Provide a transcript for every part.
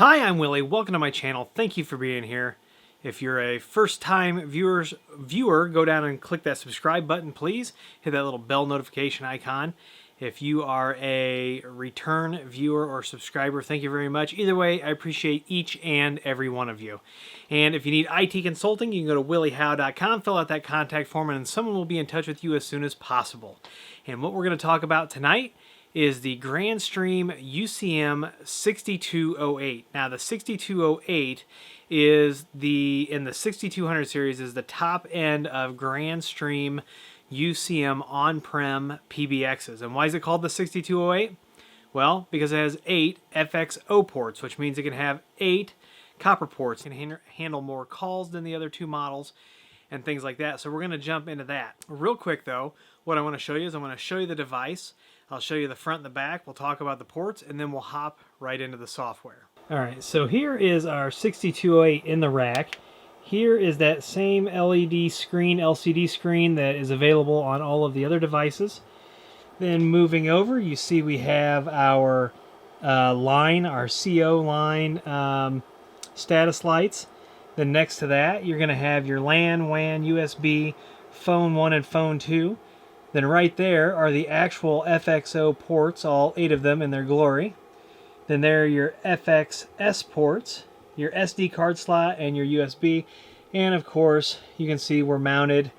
Hi, I'm Willie. Welcome to my channel. Thank you for being here. If you're a first-time viewer, go down and click that subscribe button, please. Hit that little bell notification icon. If you are a return viewer or subscriber, thank you very much. Either way, I appreciate each and every one of you. And if you need IT consulting, you can go to williehowe.com, fill out that contact form, and someone will be in touch with you as soon as possible. And what we're going to talk about tonight is the Grandstream Ucm6208. Now, the 6208 is in the 6200 series is the top end of Grandstream Ucm on-prem PBXs. And why is it called the 6208? Well, because it has 8 FXO ports, which means it can have 8 copper ports. It can handle more calls than the other two models and things like that. So we're going to jump into that. Real quick though, what I want to show you is I'm going to show you the device. I'll show you the front and the back. We'll talk about the ports, and then we'll hop right into the software. All right, so here is our 6208 in the rack. Here is that same LED screen, LCD screen that is available on all of the other devices. Then moving over, you see we have our line, our CO line status lights. Then next to that, you're going to have your LAN, WAN, USB, phone 1 and phone 2. Then right there are the actual FXO ports, all 8 of them in their glory. Then there are your FXS ports, your SD card slot, and your USB. And of course, you can see we're mounted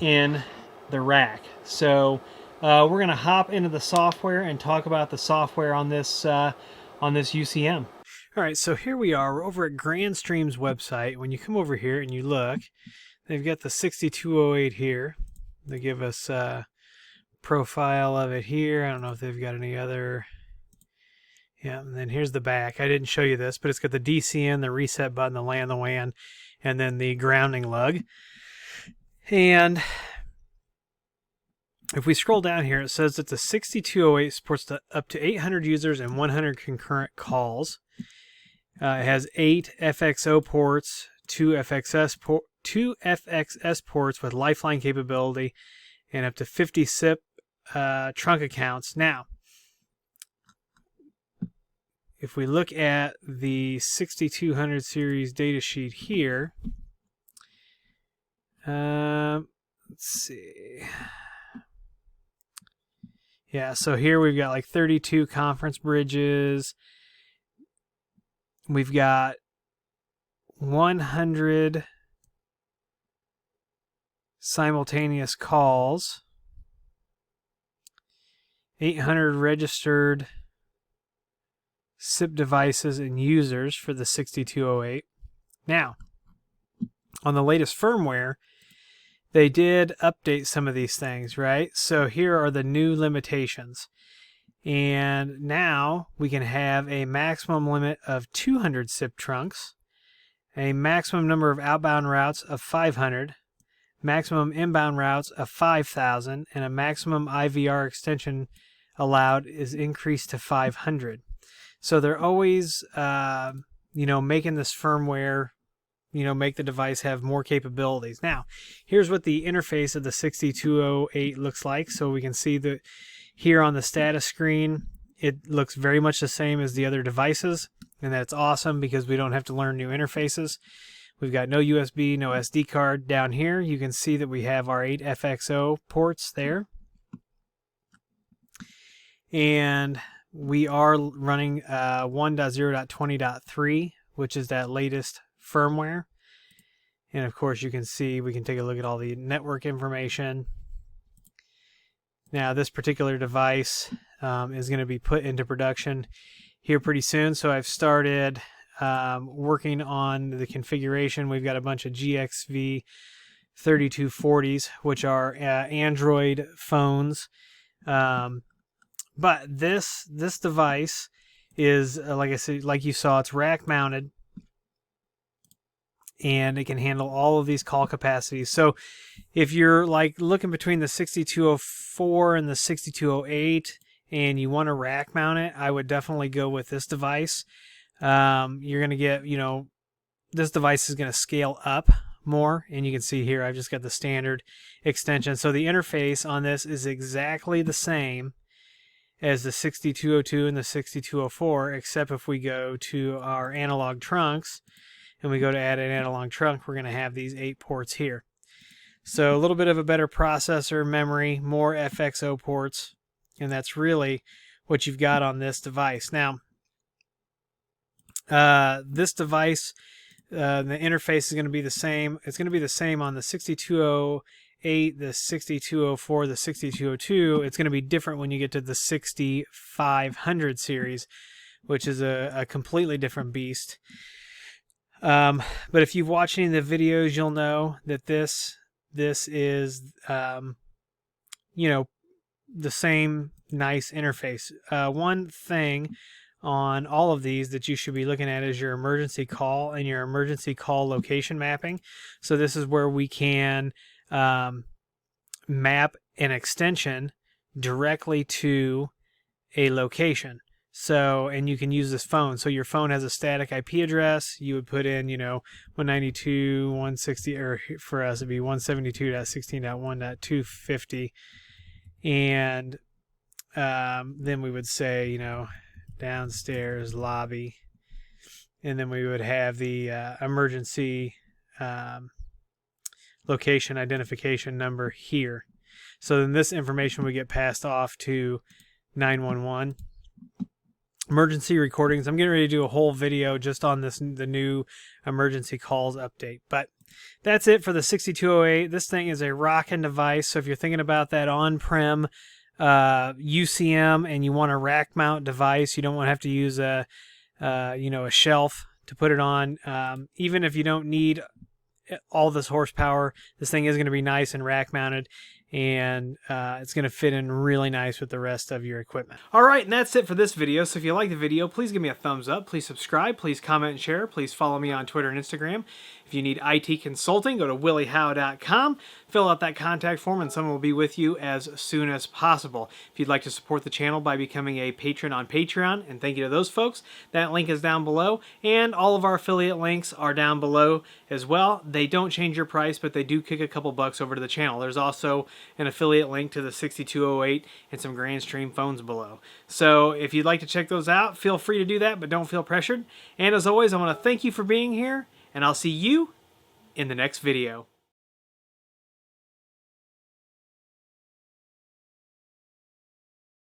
in the rack. So we're going to hop into the software and talk about the software on this UCM. All right, so here we are. We're over at Grandstream's website. When you come over here and you look, they've got the 6208 here. They give us a profile of it here. I don't know if they've got any other. Yeah, and then here's the back. I didn't show you this, but it's got the DCN, the reset button, the LAN, the WAN, and then the grounding lug. And if we scroll down here, it says that the 6208 supports up to 800 users and 100 concurrent calls. It has 8 FXO ports, 2 FXS ports with lifeline capability, and up to 50 SIP trunk accounts. Now, if we look at the 6200 series datasheet here, let's see. Yeah, so here we've got like 32 conference bridges. We've got 100 simultaneous calls, 800 registered SIP devices and users for the 6208. Now, on the latest firmware, they did update some of these things, right? So here are the new limitations. And now we can have a maximum limit of 200 SIP trunks, a maximum number of outbound routes of 500, maximum inbound routes of 5,000, and a maximum IVR extension allowed is increased to 500. So they're always, making this firmware, make the device have more capabilities. Now, here's what the interface of the 6208 looks like. So we can see that here on the status screen, it looks very much the same as the other devices, and that's awesome because we don't have to learn new interfaces. We've got no USB, no SD card. Down here, you can see that we have our 8 FXO ports there. And we are running 1.0.20.3, which is that latest firmware. And of course, you can see, we can take a look at all the network information. Now, this particular device is going to be put into production here pretty soon. So I've started working on the configuration. We've got a bunch of GXV 3240s, which are Android phones. But this device is, like I said, like you saw, it's rack mounted, and it can handle all of these call capacities. So if you're like looking between the 6204 and the 6208 and you want to rack mount it, I would definitely go with this device. You're going to get, this device is going to scale up more, and you can see here I've just got the standard extension. So the interface on this is exactly the same as the 6202 and the 6204, except if we go to our analog trunks and we go to add an analog trunk, we're going to have these 8 ports here. So a little bit of a better processor, memory, more FXO ports, and that's really what you've got on this device. Now, this device, the interface is going to be the same. It's going to be the same on the 6208, the 6204, the 6202. It's going to be different when you get to the 6500 series, which is a completely different beast. But if you've watched any of the videos, you'll know that this is, you know, the same nice interface. One thing on all of these that you should be looking at is your emergency call and your emergency call location mapping. So this is where we can map an extension directly to a location. So, and you can use this phone. So your phone has a static IP address. You would put in, you know, 192.160, or for us it'd be 172.16.1.250. And then we would say, you know, downstairs lobby. And then we would have the emergency location identification number here. So then this information would get passed off to 911. Emergency recordings. I'm getting ready to do a whole video just on this, the new emergency calls update. But that's it for the 6208. This thing is a rocking device. So if you're thinking about that on-prem UCM and you want a rack mount device, you don't want to have to use a you know, a shelf to put it on. Even if you don't need all this horsepower, this thing is going to be nice and rack mounted, and it's going to fit in really nice with the rest of your equipment. Alright, and that's it for this video. So if you like the video, please give me a thumbs up, please subscribe, please comment and share, please follow me on Twitter and Instagram. If you need IT consulting, go to williehowe.com, fill out that contact form, and someone will be with you as soon as possible. If you'd like to support the channel by becoming a patron on Patreon, and thank you to those folks, that link is down below, and all of our affiliate links are down below as well. They don't change your price, but they do kick a couple bucks over to the channel. There's also an affiliate link to the 6208 and some Grandstream phones below. So if you'd like to check those out, feel free to do that, but don't feel pressured. And as always, I want to thank you for being here, and I'll see you in the next video.